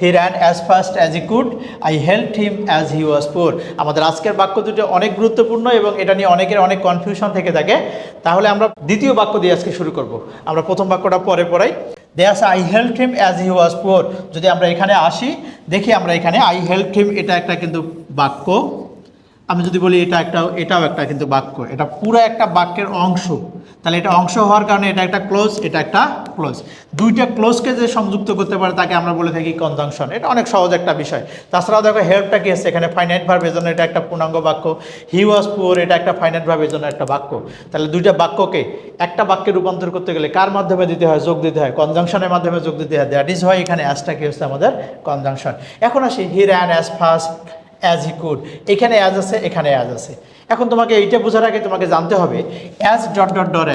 He ran as fast as he could, I helped him as he was poor. আমাদের আজকের বাক্য দুটো অনেক গুরুত্বপূর্ণ এবং এটা নিয়ে অনেকের অনেক কনফিউশন থেকে থাকে। তাহলে আমরা দ্বিতীয় বাক্য দিয়ে আজকে শুরু করব। আমরা প্রথম বাক্যটা পরে পড়াই। There I helped him as he was poor. যদি আমরা এখানে আসি, দেখি আমরা এখানে আই হেল্পড হিম, এটা একটা কিন্তু বাক্য। আমি যদি বলি এটাও একটা কিন্তু বাক্য, এটা পুরো একটা বাক্যের অংশ। তাহলে এটা অংশ হওয়ার কারণে এটা একটা ক্লোজ, এটা একটা ক্লোজ। দুইটা ক্লোজকে যে সংযুক্ত করতে পারে তাকে আমরা বলে থাকি কনজাংশন। এটা অনেক সহজ একটা বিষয়। তাছাড়াও দেখো হেল্পটা কি আছে এখানে, ফাইনাইট ভার্ব, এর জন্য এটা একটা পূর্ণাঙ্গ বাক্য। হি ওয়াজ পুয়ার, এটা একটা ফাইনাইট ভার্ব, এর জন্য একটা বাক্য। তাহলে দুইটা বাক্যকে একটা বাক্যে রূপান্তর করতে গেলে কার মাধ্যমে দিতে হয়? যোগ দিতে হয়, কনজাংশনের মাধ্যমে যোগ দিতে হয়। দ্যাট ইজ হয় এখানে অ্যাজটা কি হচ্ছে আমাদের কনজাংশন। এখন আসি হি ran as fast as he could. এখানে অ্যাজ আছে, এখানে অ্যাজ আছে। এখন তোমাকে এইটা বোঝার আগে তোমাকে জানতে হবে as dot dot dot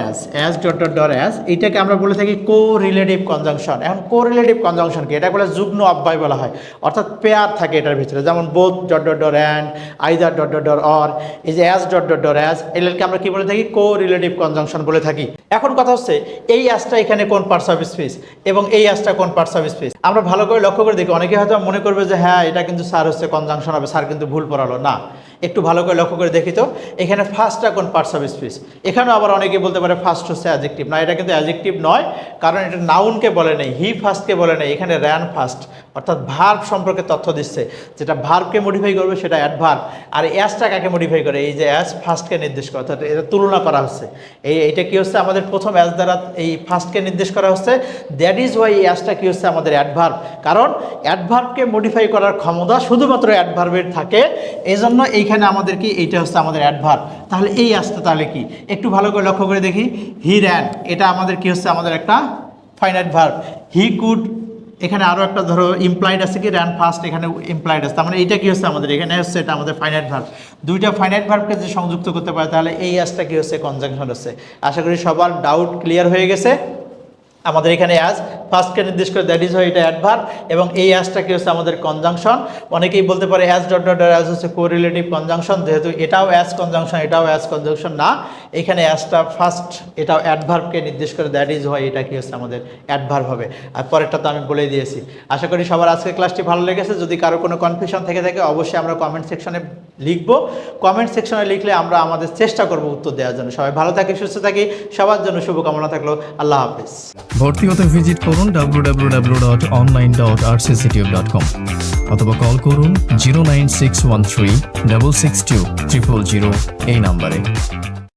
as এইটাকে আমরা বলে থাকি কো রিলেটিভ কনজাংশন। এখন কো রিলেটিভ কনজাংশন কি? এটা বলে যুগ্ম অব্যয় বলা হয়, অর্থাৎ পেয়ার থাকে এটার ভিতরে, যেমন both dot dot dot and, either dot dot dot or. এই যে as dot dot dot as, এগুলোকে আমরা কি বলে থাকি? কো রিলেটিভ কনজাংশন বলে থাকি। এখন কথা হচ্ছে এই অ্যাজটা এখানে কোন পার্টস অফ স্পিচ এবং এই অ্যাজটা কোন পার্টস অফ স্পিচ। আমরা ভালো করে লক্ষ্য করে দেখি, অনেকে হয়তো মনে করবে যে হ্যাঁ এটা কিন্তু স্যার হচ্ছে কনজাংশন হবে, স্যার কিন্তু ভুল পড়ালো না। একটু ভালো করে লক্ষ্য করে দেখি তো এখানে ফার্স্টটা কোন পার্টস অফ স্পিচ। এখানেও আবার অনেকে বলতে পারে ফার্স্ট হচ্ছে অ্যাডজেক্টিভ। না, এটা কিন্তু অ্যাডজেক্টিভ নয়, কারণ এটা নাউনকে বলে নেই, হি ফার্স্টকে বলে নেই, এখানে র্যান ফার্স্ট, অর্থাৎ ভার্ব সম্পর্কে তথ্য দিচ্ছে। যেটা ভার্বকে মডিফাই করবে সেটা অ্যাডভার্ব, আর অ্যাজটা কাকে মডিফাই করে? এই যে অ্যাজ ফার্স্টকে নির্দেশ করে, অর্থাৎ এটা তুলনা করা হচ্ছে। এইটা কি হচ্ছে আমাদের প্রথম অ্যাজ দ্বারা এই ফার্স্টকে নির্দেশ করা হচ্ছে। দ্যাট ইজ ওয়াই এই অ্যাজটা কি হচ্ছে আমাদের অ্যাডভার্ব, কারণ অ্যাডভার্বকে মডিফাই করার ক্ষমতা শুধুমাত্র অ্যাডভার্বের থাকে। এই জন্য এইখানে আমাদের কি এইটা হচ্ছে আমাদের অ্যাডভার্ব। তাহলে এই অ্যাজটা তাহলে কি একটু ভালো করে লক্ষ্য করে দেখি। হি র্যান, এটা আমাদের কি হচ্ছে আমাদের একটা ফাইনাইট ভার্ব। হি কুড, এখানে আরও একটা ধরো ইমপ্লাইড আছে কি র্যান ফার্স্ট, এখানে ইমপ্লাইড আছে, তার মানে এইটা কি হচ্ছে আমাদের এখানে হচ্ছে এটা আমাদের ফাইনাইট ভার্ব। দুইটা ফাইনাইট ভার্বকে যে সংযুক্ত করতে পারে তাহলে এই অ্যাজটা কি হচ্ছে কনজাংশন হচ্ছে। আশা করি সবার ডাউট ক্লিয়ার হয়ে গেছে। আমাদের এখানে অ্যাজ ফার্স্টকে নির্দেশ করে, দ্যাট ইজ হয় এটা অ্যাডভার্ব, এবং এই অ্যাজটা কি হচ্ছে আমাদের কনজাংশন। অনেকেই বলতে পারে অ্যাজ ডট ডট অ্যাজ হচ্ছে কোরিলেটিভ কনজাংশন, যেহেতু এটাও অ্যাজ কনজাংশন এটাও অ্যাজ কনজাংশন না, এখানে অ্যাজটা ফার্স্ট, এটাও অ্যাডভার্বকে নির্দেশ করে, দ্যাট ইজ হয় এটা কি হচ্ছে আমাদের অ্যাডভার্ব হবে। আর পরেরটা তো আমি বলেই দিয়েছি। আশা করি সবার আজকের ক্লাসটি ভালো লেগেছে। যদি কারো কোনো কনফিউশন থেকে থাকে অবশ্যই আমরা কমেন্ট সেকশনে লিখবো। কমেন্ট সেকশনে লিখলে আমরা আমাদের চেষ্টা করব উত্তর দেওয়ার জন্য। সবাই ভালো থাকি, সুস্থ থাকি, সবার জন্য শুভকামনা থাকলো। আল্লাহ হাফেজ। ভর্তি হতে ভিজিট করুন www.online.rcctube.com অথবা কল করুন 09613 662 000 এই নাম্বারে।